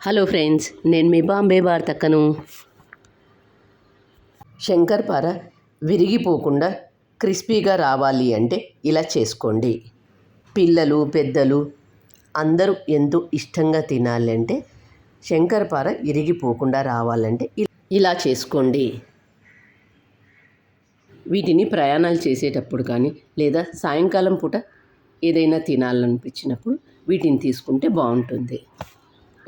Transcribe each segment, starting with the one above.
Hello friends, నేను మీ బాంబే భారతక్కను. శంకర్పార విరిగిపోకుండా క్రిస్పీగా రావాలి అంటే ఇలా చేసుకోండి. పిల్లలు పెద్దలు అందరూ ఎంతో ఇష్టంగా తినాలంటే శంకర్పార విరిగిపోకుండా రావాలంటే ఇలా చేసుకోండి. వీటిని ప్రయాణాలు చేసేటప్పుడు కానీ లేదా సాయంకాలం పూట ఏదైనా తినాలనిపించినప్పుడు వీటిని తీసుకుంటే బాగుంటుంది.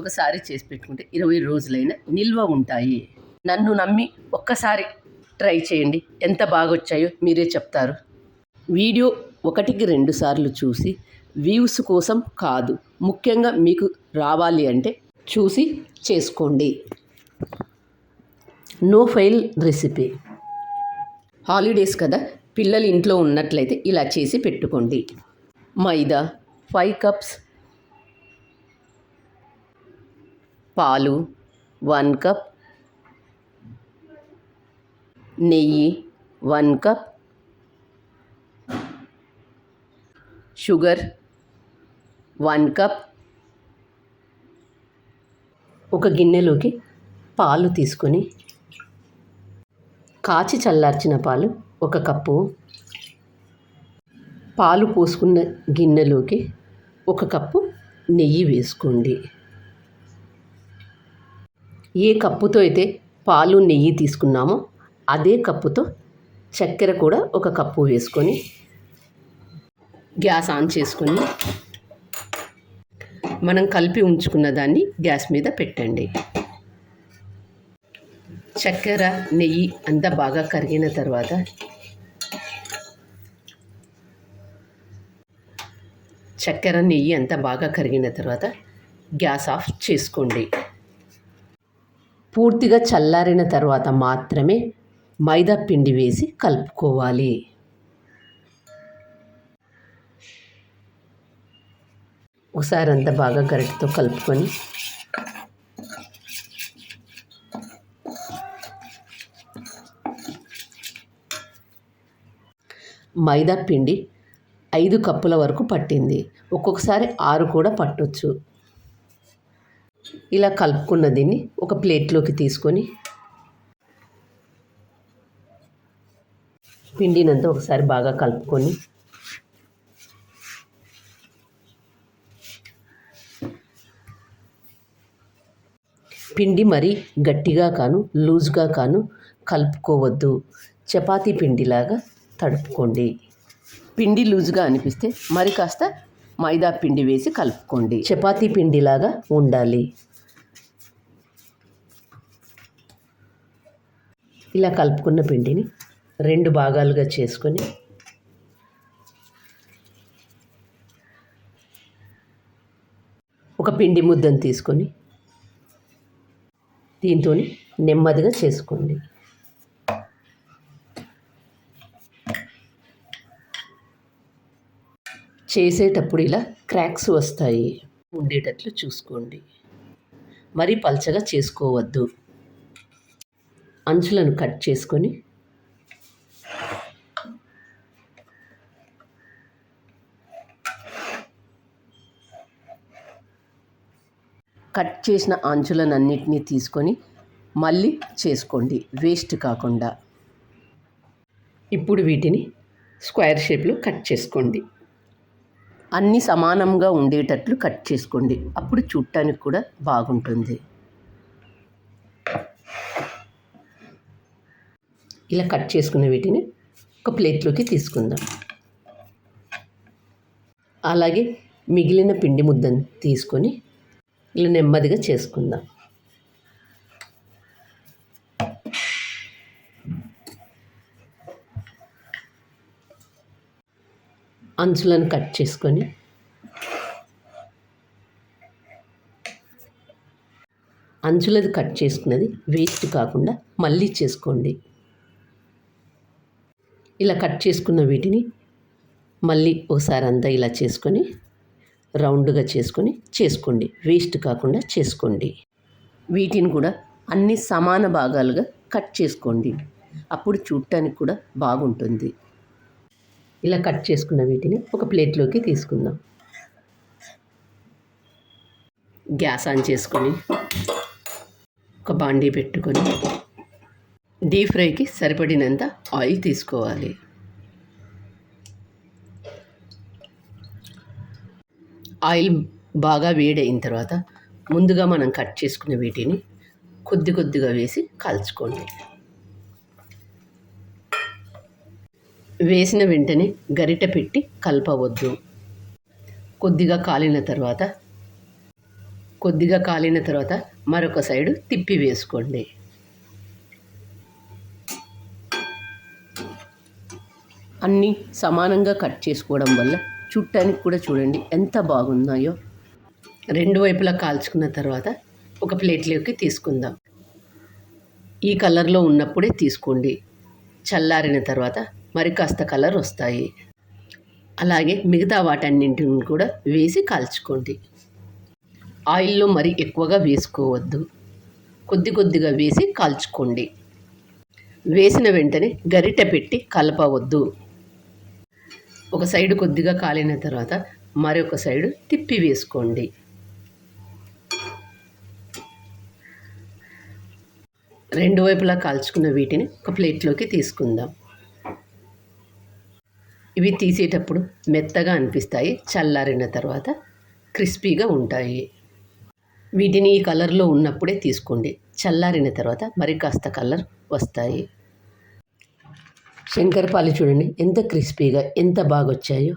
ఒకసారి చేసి పెట్టుకుంటే 20 రోజులైనా నిల్వ ఉంటాయి. నన్ను నమ్మి ఒక్కసారి ట్రై చేయండి, ఎంత బాగా వచ్చాయో మీరే చెప్తారు. వీడియో 1-2 సార్లు చూసి వ్యూస్ కోసం కాదు, ముఖ్యంగా మీకు రావాలి అంటే చూసి చేసుకోండి. No fail recipe. హాలిడేస్ కదా, పిల్లలు ఇంట్లో ఉన్నట్లయితే ఇలా చేసి పెట్టుకోండి. మైదా 5 కప్స్, పాలు 1 కప్, నెయ్యి 1 కప్, షుగర్ 1 కప్. ఒక గిన్నెలోకి పాలు తీసుకొని కాచి చల్లార్చిన పాలు 1 కప్పు, పాలు పోసుకున్న గిన్నెలోకి 1 కప్పు నెయ్యి వేసుకోండి. ఏ కప్పుతో అయితే పాలు నెయ్యి తీసుకున్నామో అదే కప్పుతో చక్కెర కూడా 1 కప్పు వేసుకొని గ్యాస్ ఆన్ చేసుకొని మనం కలిపి ఉంచుకున్న దాన్ని గ్యాస్ మీద పెట్టండి. చక్కెర నెయ్యి అంతా బాగా కరిగిన తర్వాత గ్యాస్ ఆఫ్ చేసుకోండి. పూర్తిగా చల్లారిన తర్వాత మాత్రమే మైదా పిండి వేసి కలుపుకోవాలి. ఒకసారి అంతా బాగా గరిటెతో కలుపుకొని మైదా పిండి 5 కప్పుల వరకు పట్టింది, ఒక్కొక్కసారి 6 కూడా పట్టొచ్చు. ఇలా కలుపుకున్న దీన్ని ఒక ప్లేట్లోకి తీసుకొని పిండినంతా ఒకసారి బాగా కలుపుకొని పిండి మరీ గట్టిగా కాను లూజ్గా కాను కలుపుకోవద్దు. చపాతీ పిండిలాగా తడుపుకోండి. పిండి లూజ్గా అనిపిస్తే మరి కాస్త మైదా పిండి వేసి కలుపుకోండి. చపాతీ పిండిలాగా ఉండాలి. ఇలా కలుపుకున్న పిండిని 2 భాగాలుగా చేసుకొని ఒక పిండి ముద్దను తీసుకొని దీంతో నెమ్మదిగా చేసుకోండి. చేసేటప్పుడు ఇలా క్రాక్స్ వస్తాయి, ఉండేటట్లు చూసుకోండి. మరీ పల్చగా చేసుకోవద్దు. అంచులను కట్ చేసుకొని కట్ చేసిన అంచులనన్నిటినీ తీసుకొని మళ్ళీ చేసుకోండి, వేస్ట్ కాకుండా. ఇప్పుడు వీటిని స్క్వేర్ షేప్లో కట్ చేసుకోండి. అన్నీ సమానంగా ఉండేటట్లు కట్ చేసుకోండి, అప్పుడు చూడటానికి కూడా బాగుంటుంది. ఇలా కట్ చేసుకున్న వీటిని ఒక ప్లేట్లోకి తీసుకుందాం. అలాగే మిగిలిన పిండి ముద్దను తీసుకొని ఇలా నెమ్మదిగా చేసుకుందాం. అంచులను కట్ చేసుకొని అంచులది కట్ చేసుకున్నది వేస్ట్ కాకుండా మళ్ళీ చేసుకోండి. ఇలా కట్ చేసుకున్న వీటిని మళ్ళీ ఒకసారి అంతా ఇలా చేసుకొని రౌండ్గా చేసుకోండి, వేస్ట్ కాకుండా చేసుకోండి. వీటిని కూడా అన్ని సమాన భాగాలుగా కట్ చేసుకోండి, అప్పుడు చూడటానికి కూడా బాగుంటుంది. ఇలా కట్ చేసుకున్న వీటిని ఒక ప్లేట్లోకి తీసుకుందాం. గ్యాస్ ఆన్ చేసుకొని ఒక బాండీ పెట్టుకొని డీప్ ఫ్రైకి సరిపడినంత ఆయిల్ తీసుకోవాలి. ఆయిల్ బాగా వేడైన తర్వాత ముందుగా మనం కట్ చేసుకున్న వీటిని కొద్ది కొద్దిగా వేసి కాల్చుకోండి. వేసిన వెంటనే గరిట పెట్టి కలపవద్దు. కొద్దిగా కాలిన తర్వాత మరొక సైడు తిప్పి వేసుకోండి. అన్నీ సమానంగా కట్ చేసుకోవడం వల్ల చూడటానికి కూడా చూడండి ఎంత బాగున్నాయో. రెండు వైపులా కాల్చుకున్న తర్వాత ఒక ప్లేట్లోకి తీసుకుందాం. ఈ కలర్లో ఉన్నప్పుడే తీసుకోండి. చల్లారిన తర్వాత మరి కాస్త కలర్ వస్తాయి. అలాగే మిగతా వాటన్నింటిని కూడా వేసి కాల్చుకోండి. ఆయిల్లో మరి ఎక్కువగా వేసుకోవద్దు. కొద్ది కొద్దిగా వేసి కాల్చుకోండి. వేసిన వెంటనే గరిటె పెట్టి కలపవద్దు. ఒక సైడు కొద్దిగా కాలిన తర్వాత మరొక సైడు తిప్పి వేసుకోండి. రెండు వైపులా కాల్చుకున్న వీటిని ఒక ప్లేట్లోకి తీసుకుందాం. ఇవి తీసేటప్పుడు మెత్తగా అనిపిస్తాయి, చల్లారిన తర్వాత క్రిస్పీగా ఉంటాయి. వీటిని ఈ కలర్లో ఉన్నప్పుడే తీసుకోండి. చల్లారిన తర్వాత మరి కాస్త కలర్ వస్తాయి. శంకరపాలి చూడండి ఎంత క్రిస్పీగా ఎంత బాగా వచ్చాయో.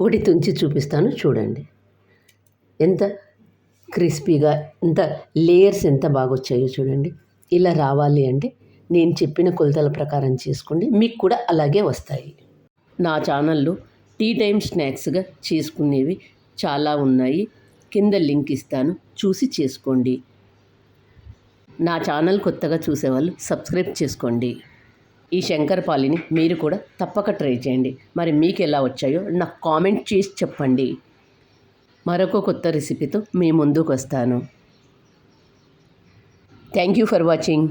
ఒకటి తుంచి చూపిస్తాను చూడండి. ఎంత క్రిస్పీగా ఎంత లేయర్స్ ఎంత బాగా వచ్చాయో చూడండి. ఇలా రావాలి అంటే నేను చెప్పిన కొలతల ప్రకారం చేసుకోండి, మీకు కూడా అలాగే వస్తాయి. నా ఛానల్లో టీ టైమ్ స్నాక్స్గా చేసుకునేవి చాలా ఉన్నాయి. కింద లింక్ ఇస్తాను, చూసి చేసుకోండి. నా ఛానల్ కొత్తగా చూసేవాళ్ళు సబ్స్క్రైబ్ చేసుకోండి. ఈ శంకరపాలిని మీరు కూడా తప్పక ట్రై చేయండి. మరి మీకు ఎలా వచ్చాయో నాకు కామెంట్ చేసి చెప్పండి. మరొక కొత్త రెసిపీతో మీ ముందుకు వస్తాను. Thank you for watching.